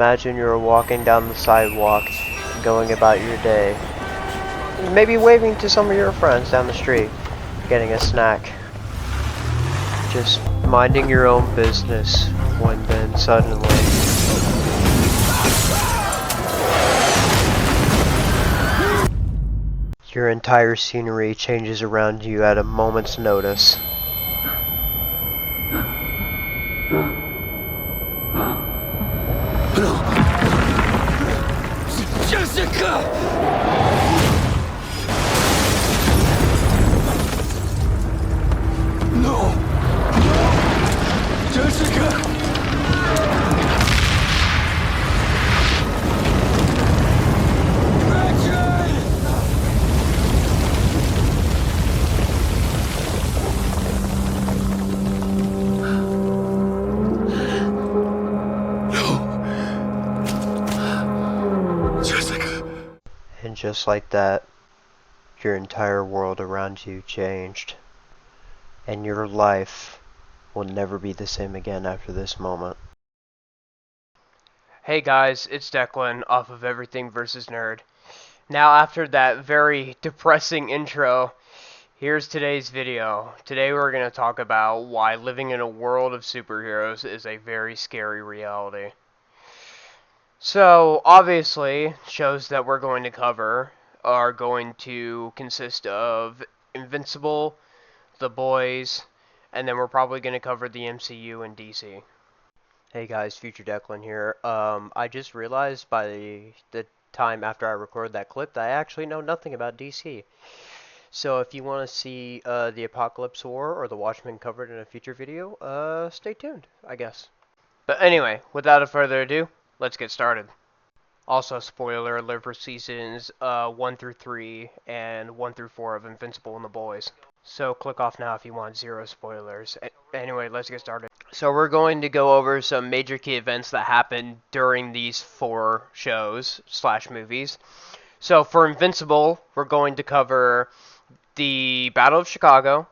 Imagine you're walking down the sidewalk, going about your day. Maybe waving to some of your friends down the street, getting a snack. Just minding your own business, when then suddenly... your entire scenery changes around you at a moment's notice. Jessica! No! Jessica! And just like that, your entire world around you changed. And your life will never be the same again after this moment. Hey guys, it's Declan off of Everything vs. Nerd. Now after that very depressing intro, here's today's video. Today we're going to talk about why living in a world of superheroes is a very scary reality. So, obviously, shows that we're going to cover are going to consist of Invincible, The Boys, and then we're probably going to cover the MCU and DC. Hey guys, Future Declan here. I just realized by the time after I recorded that clip that I actually know nothing about DC. So if you want to see the Apocalypse War or the Watchmen covered in a future video, stay tuned, I guess. But anyway, without further ado, let's get started. Also, spoiler alert for seasons 1 through 3 and 1 through 4 of Invincible and The Boys. So click off now if you want zero spoilers. Anyway, let's get started. So we're going to go over some major key events that happened during these 4 shows / movies. So for Invincible, we're going to cover the Battle of Chicago,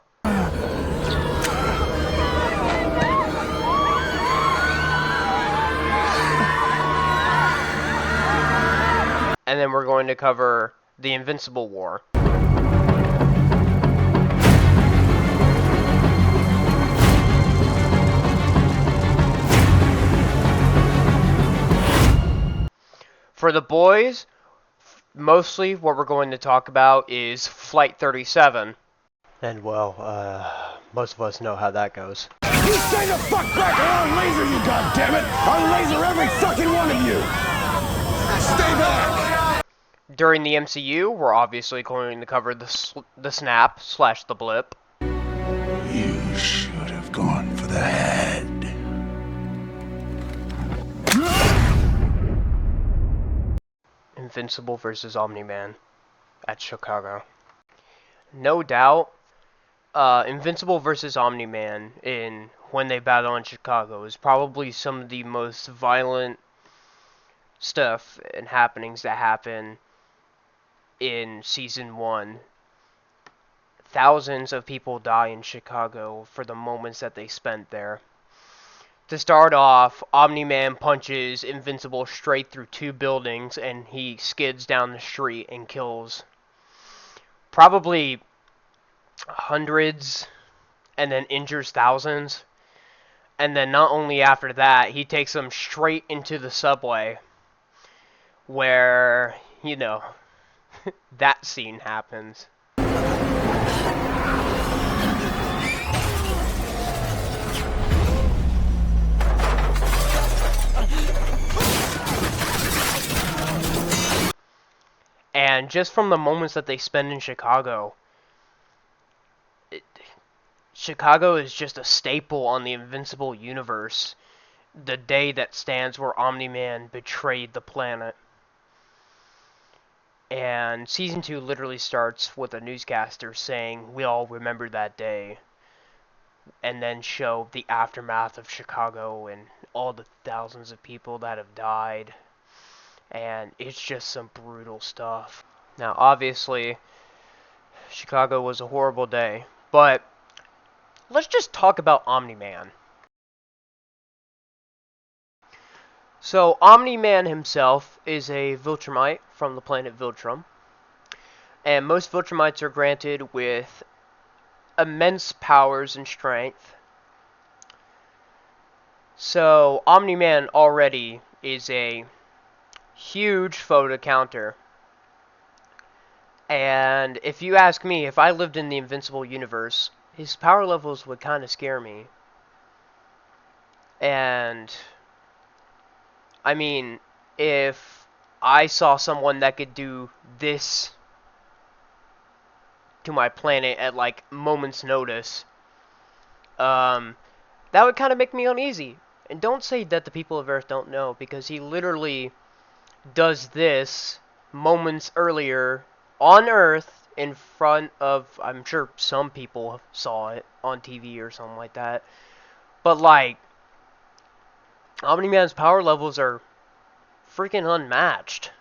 and then we're going to cover the Invincible War. For The Boys, mostly what we're going to talk about is Flight 37. And well, most of us know how that goes. You stay the fuck back or I'll laser you, goddammit! I'll laser every fucking one of you! Stay back! During the MCU, we're obviously going to cover the Snap / the Blip. You should have gone for the head. Invincible vs. Omni-Man at Chicago. No doubt, Invincible vs. Omni-Man in when they battle in Chicago is probably some of the most violent stuff and happenings that happen in season 1. Thousands of people die in Chicago for the moments that they spent there. To start off, Omni-Man punches Invincible straight through 2 buildings and he skids down the street and kills probably hundreds and then injures thousands. And then not only after that, he takes them straight into the subway where, you know, that scene happens. And just from the moments that they spend in Chicago, Chicago is just a staple on the Invincible universe. The day that stands where Omni-Man betrayed the planet. And season 2 literally starts with a newscaster saying, "We all remember that day." And then show the aftermath of Chicago and all the thousands of people that have died. And it's just some brutal stuff. Now, obviously, Chicago was a horrible day, but let's just talk about Omni-Man. So, Omni-Man himself is a Viltrumite from the planet Viltrum. And most Viltrumites are granted with immense powers and strength. So, Omni-Man already is a huge foe to counter. And if you ask me, if I lived in the Invincible universe, his power levels would kind of scare me. And, I mean, if I saw someone that could do this to my planet at, like, moment's notice, that would kind of make me uneasy. And don't say that the people of Earth don't know, because he literally does this moments earlier on Earth in front of, I'm sure some people saw it on TV or something like that. But, like, Omni-Man's power levels are freaking unmatched.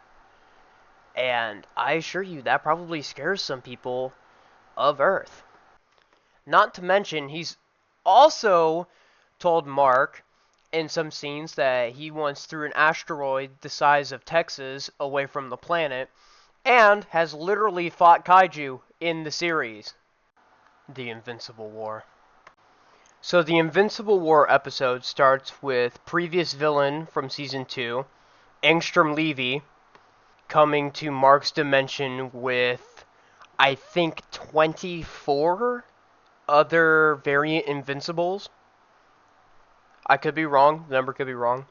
And I assure you, that probably scares some people of Earth. Not to mention, he's also told Mark in some scenes that he once threw an asteroid the size of Texas away from the planet, and has literally fought kaiju in the series, The Invincible War. So the Invincible War episode starts with previous villain from Season 2, Angstrom Levy, coming to Mark's dimension with, I think, 24 other variant Invincibles. I could be wrong. The number could be wrong.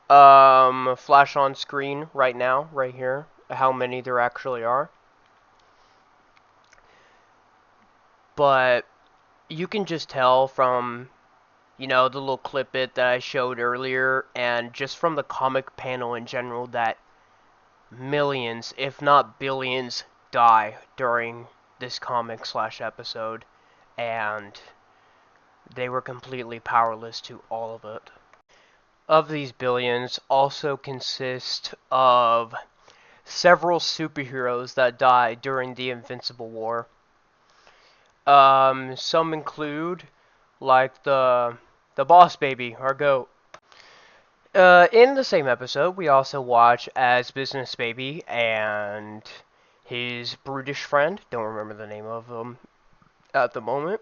Flash on screen right now, right here, how many there actually are. But you can just tell from, you know, the little clip bit that I showed earlier, and just from the comic panel in general, that millions, if not billions, die during this comic/episode, and they were completely powerless to all of it. Of these billions also consist of several superheroes that died during the Invincible War. Some include, like, the Boss Baby, our goat. In the same episode, we also watch as Business Baby and his brutish friend, don't remember the name of them at the moment,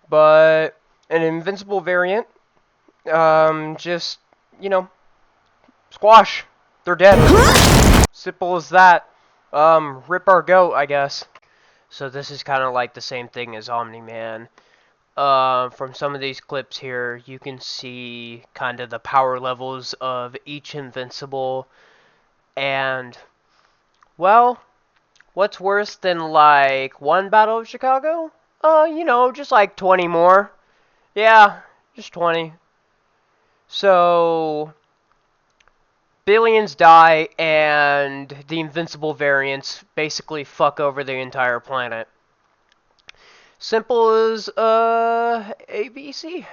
but an invincible variant, just, you know, squash, they're dead. Simple as that. Rip our goat, I guess. So this is kind of like the same thing as Omni-Man. From some of these clips here, you can see kind of the power levels of each Invincible. And, well, what's worse than, like, one Battle of Chicago? You know, just like 20 more. Yeah, just 20. So, billions die, and the Invincible variants basically fuck over the entire planet. Simple as, ABC.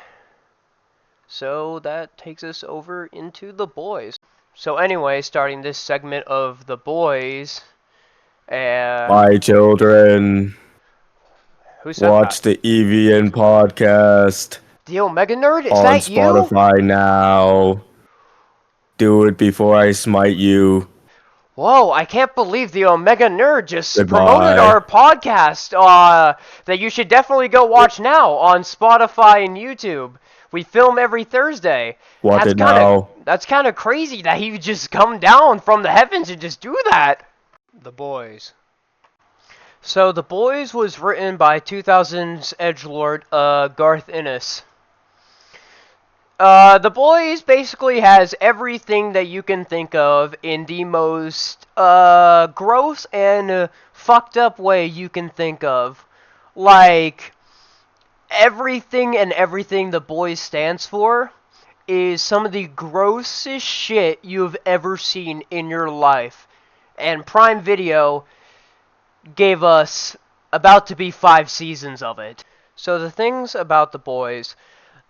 So that takes us over into The Boys. So anyway, starting this segment of The Boys, My children, who said watch that? the EVN podcast The Omega Nerd? Is on that you? Spotify now. Do it before I smite you. Whoa, I can't believe the Omega Nerd just Goodbye. promoted our podcast, that you should definitely go watch now on Spotify and YouTube. We film every Thursday. What it now? That's kind of crazy that he would just come down from the heavens and just do that. The Boys. So, The Boys was written by 2000's edgelord, Garth Ennis. The Boys basically has everything that you can think of in the most, gross and fucked up way you can think of. Like, everything The Boys stands for is some of the grossest shit you've ever seen in your life. And Prime Video gave us about to be 5 seasons of it. So the things about The Boys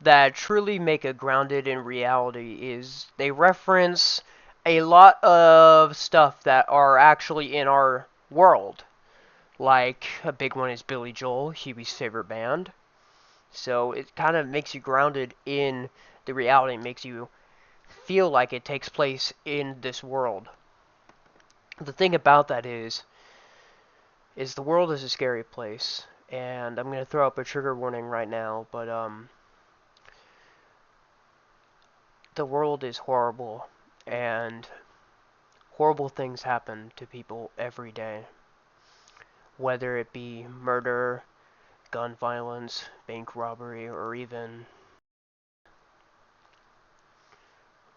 that truly make it grounded in reality is they reference a lot of stuff that are actually in our world. Like, a big one is Billy Joel, Huey's favorite band. So it kind of makes you grounded in the reality, makes you feel like it takes place in this world. The thing about that is the world is a scary place, and I'm gonna throw up a trigger warning right now, but the world is horrible, and horrible things happen to people every day, whether it be murder, gun violence, bank robbery, or even.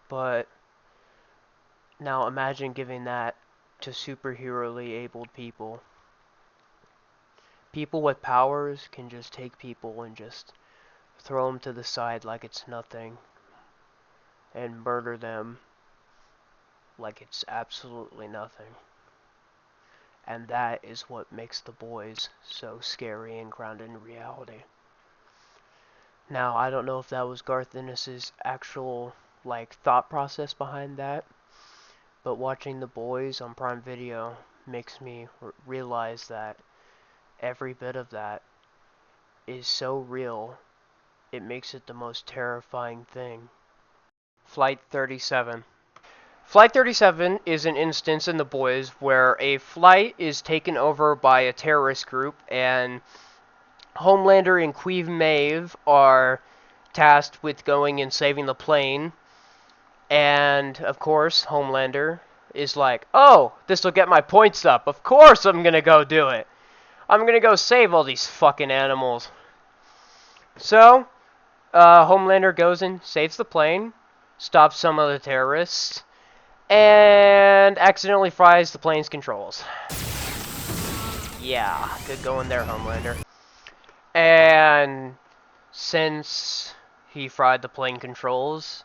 But now imagine giving that to superheroically abled people. People with powers can just take people and just throw them to the side like it's nothing, and murder them like it's absolutely nothing. And that is what makes The Boys so scary and grounded in reality. Now, I don't know if that was Garth Ennis's actual thought process behind that, but watching The Boys on Prime Video makes me realize that every bit of that is so real, it makes it the most terrifying thing. Flight 37. Flight 37 is an instance in The Boys where a flight is taken over by a terrorist group, and Homelander and Queen Maeve are tasked with going and saving the plane. And, of course, Homelander is like, oh, this will get my points up. Of course I'm gonna go do it. I'm gonna go save all these fucking animals. So, Homelander goes and saves the plane, stops some of the terrorists, and accidentally fries the plane's controls. Yeah, good going there, Homelander. And since he fried the plane controls,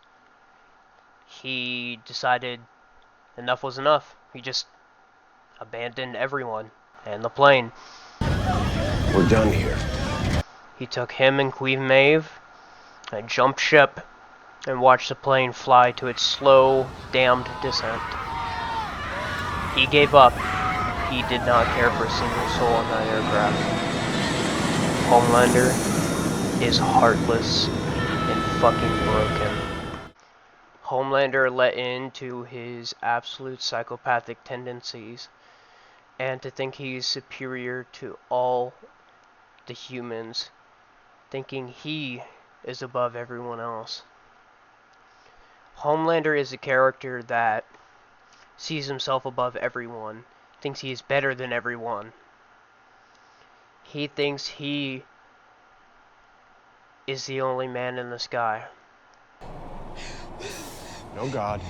he decided enough was enough. He just abandoned everyone and the plane. We're done here. He took him and Queen Maeve and jumped ship and watched the plane fly to its slow, damned descent. He gave up. He did not care for a single soul in that aircraft. Homelander is heartless and fucking broken. Homelander let into his absolute psychopathic tendencies, and to think he's superior to all the humans, thinking he is above everyone else. Homelander is a character that sees himself above everyone, thinks he is better than everyone. He thinks he is the only man in the sky. No God.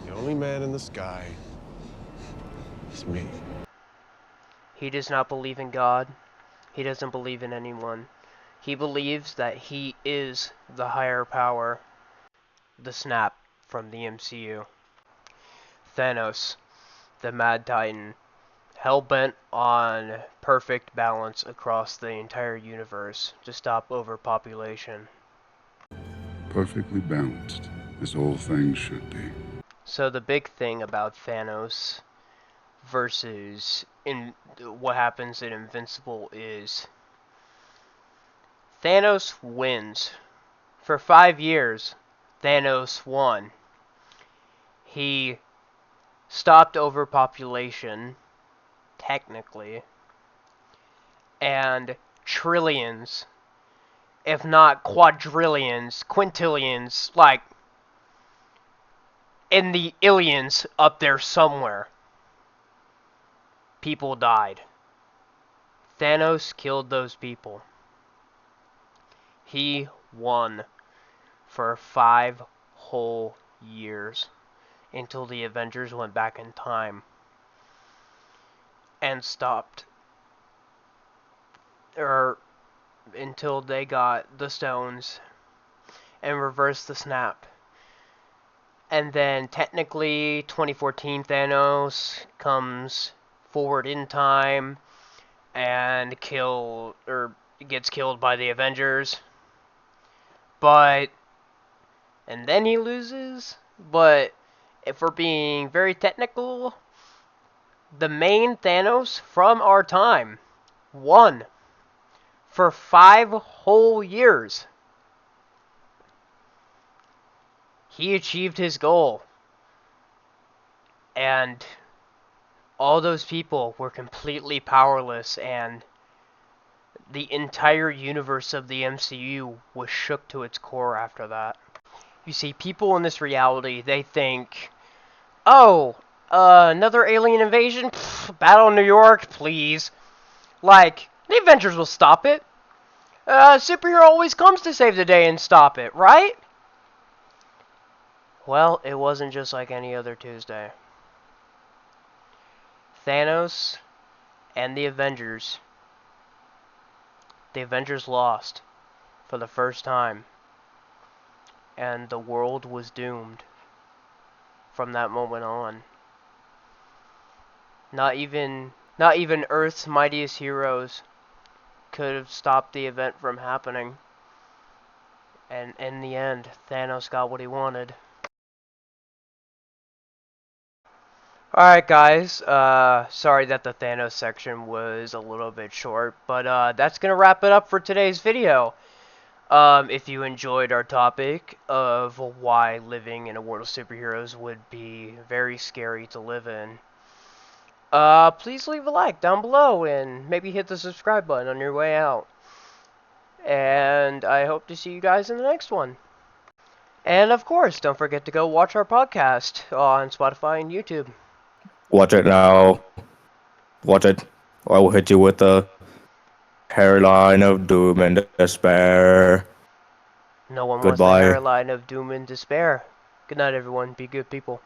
The only man in the sky is me. He does not believe in God. He doesn't believe in anyone. He believes that he is the higher power. The Snap from the MCU. Thanos, the Mad Titan, hell-bent on perfect balance across the entire universe to stop overpopulation. Perfectly balanced, as all things should be. So the big thing about Thanos versus what happens in Invincible is Thanos wins. For 5 years, Thanos won. He stopped overpopulation, technically, and trillions, if not quadrillions, quintillions, in the illions up there somewhere, people died. Thanos killed those people. He won for 5 whole years until the Avengers went back in time and stopped, or until they got the stones and reversed the snap. And then technically 2014 Thanos comes forward in time and gets killed by the Avengers. And then he loses. But if we're being very technical, the main Thanos from our time won for 5 whole years. He achieved his goal. And all those people were completely powerless, and the entire universe of the MCU was shook to its core after that. You see, people in this reality, they think, oh, another alien invasion? Pfft, Battle in New York, please. Like, the Avengers will stop it. Superhero always comes to save the day and stop it, right? Well, it wasn't just like any other Tuesday. Thanos and the Avengers lost for the first time, and the world was doomed from that moment on. Not even Earth's mightiest heroes could have stopped the event from happening. And in the end, Thanos got what he wanted. Alright guys, sorry that the Thanos section was a little bit short, but that's gonna wrap it up for today's video. If you enjoyed our topic of why living in a world of superheroes would be very scary to live in, please leave a like down below and maybe hit the subscribe button on your way out. And I hope to see you guys in the next one. And of course, don't forget to go watch our podcast on Spotify and YouTube. Watch it now. Watch it, or I will hit you with the hairline of doom and despair. No one wants the Goodbye. hairline of doom and despair. Good night, everyone. Be good people.